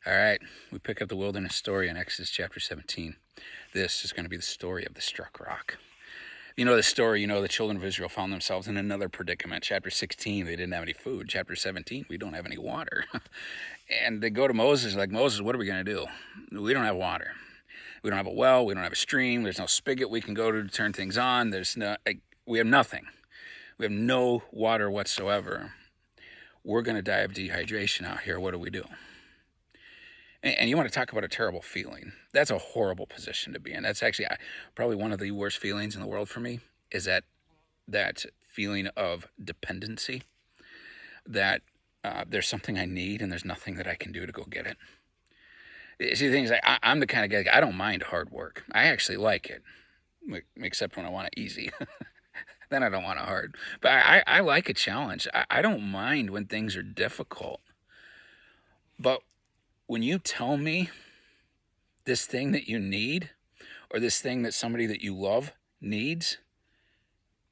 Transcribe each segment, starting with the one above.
All right, we pick up the wilderness story in Exodus chapter 17. This is going to be the story of the struck rock. You know the story, the children of Israel found themselves in another predicament. Chapter 16, they didn't have any food. Chapter 17, we don't have any water. And they go to Moses, like, Moses, what are we going to do? We don't have water. We don't have a well. We don't have a stream. There's no spigot we can go to turn things on. We have nothing. We have no water whatsoever. We're going to die of dehydration out here. What do we do? And you want to talk about a terrible feeling. That's a horrible position to be in. That's actually probably one of the worst feelings in the world for me, is that feeling of dependency, that there's something I need and there's nothing that I can do to go get it. See, the thing is, I'm the kind of guy, I don't mind hard work. I actually like it, except when I want it easy. Then I don't want it hard. But I like a challenge. I don't mind when things are difficult. But when you tell me this thing that you need, or this thing that somebody that you love needs,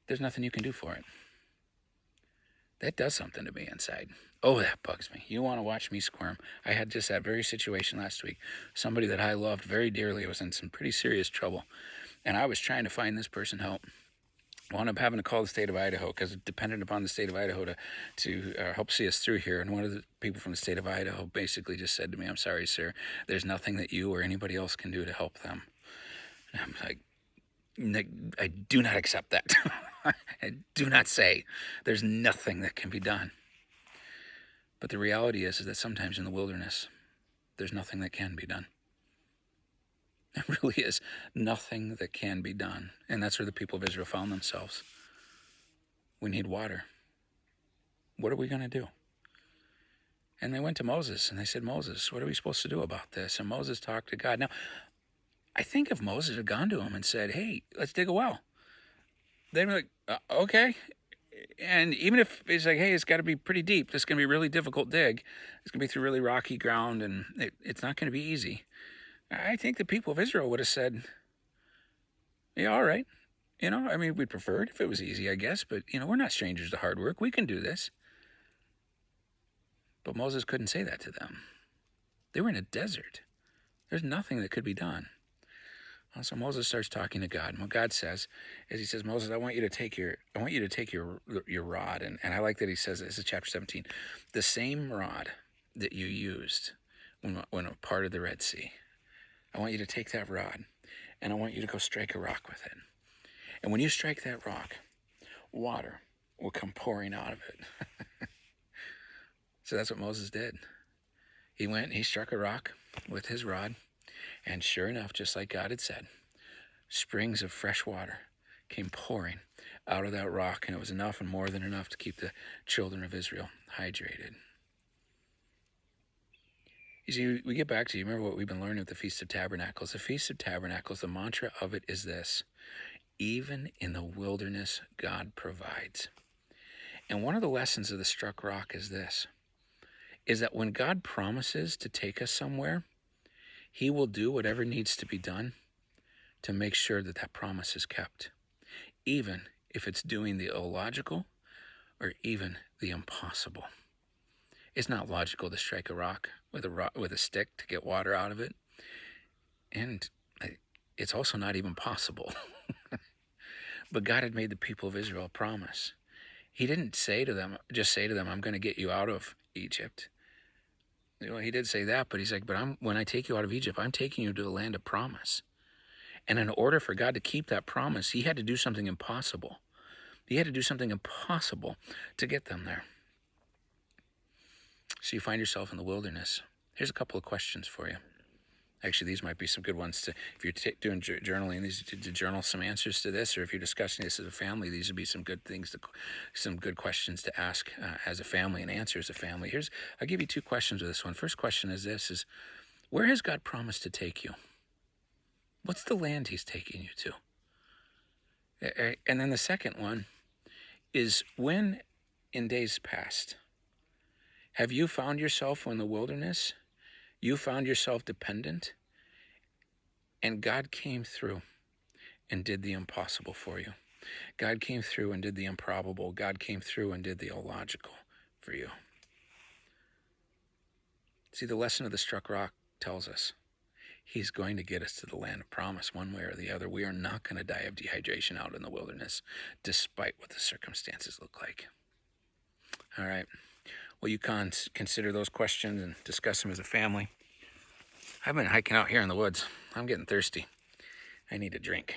there's nothing you can do for it. That does something to me inside. Oh, that bugs me. You want to watch me squirm? I had just that very situation last week. Somebody that I loved very dearly was in some pretty serious trouble, and I was trying to find this person help. I wound up having to call the state of Idaho because it depended upon the state of Idaho to help see us through here. And one of the people from the state of Idaho basically just said to me, "I'm sorry, sir. There's nothing that you or anybody else can do to help them." And I'm like, I do not accept that. I do not say there's nothing that can be done. But the reality is that sometimes in the wilderness, there's nothing that can be done. There really is nothing that can be done. And that's where the people of Israel found themselves. We need water. What are we going to do? And they went to Moses and they said, "Moses, what are we supposed to do about this?" And Moses talked to God. Now, I think if Moses had gone to him and said, "Hey, let's dig a well," they'd be like, "Okay." And even if it's like, "Hey, it's got to be pretty deep. This is going to be a really difficult dig. It's going to be through really rocky ground and it's not going to be easy." I think the people of Israel would have said, "Yeah, all right. We'd prefer it if it was easy, I guess, but, we're not strangers to hard work. We can do this." But Moses couldn't say that to them. They were in a desert. There's nothing that could be done. So Moses starts talking to God. And what God says is, he says, "Moses, I want you to take your rod." And I like that he says, this is chapter 17, the same rod that you used when a part of the Red Sea. I want you to take that rod and I want you to go strike a rock with it. And when you strike that rock, water will come pouring out of it. So that's what Moses did. He went and he struck a rock with his rod. And sure enough, just like God had said, springs of fresh water came pouring out of that rock, and it was enough and more than enough to keep the children of Israel hydrated. You see, we get back to, you remember what we've been learning with the Feast of Tabernacles. The Feast of Tabernacles, the mantra of it is this: even in the wilderness, God provides. And one of the lessons of the struck rock is this, is that when God promises to take us somewhere, he will do whatever needs to be done to make sure that that promise is kept, even if it's doing the illogical or even the impossible. It's not logical to strike a rock with a stick to get water out of it, and it's also not even possible. But God had made the people of Israel a promise. He didn't just say to them, "I'm going to get you out of Egypt." He did say that, but he's like, when I take you out of Egypt, I'm taking you to the land of promise. And in order for God to keep that promise, he had to do something impossible. He had to do something impossible to get them there. So you find yourself in the wilderness. Here's a couple of questions for you. Actually, these might be some good ones if you're doing journaling, these to journal some answers to this, or if you're discussing this as a family, these would be some good things, some good questions to ask as a family and answer as a family. I'll give you two questions with this one. First question is this: where has God promised to take you? What's the land he's taking you to? And then the second one is, when in days past have you found yourself in the wilderness? You found yourself dependent, and God came through and did the impossible for you. God came through and did the improbable. God came through and did the illogical for you. See, the lesson of the struck rock tells us He's going to get us to the land of promise one way or the other. We are not going to die of dehydration out in the wilderness, despite what the circumstances look like. All right. Well, you consider those questions and discuss them as a family. I've been hiking out here in the woods. I'm getting thirsty. I need a drink.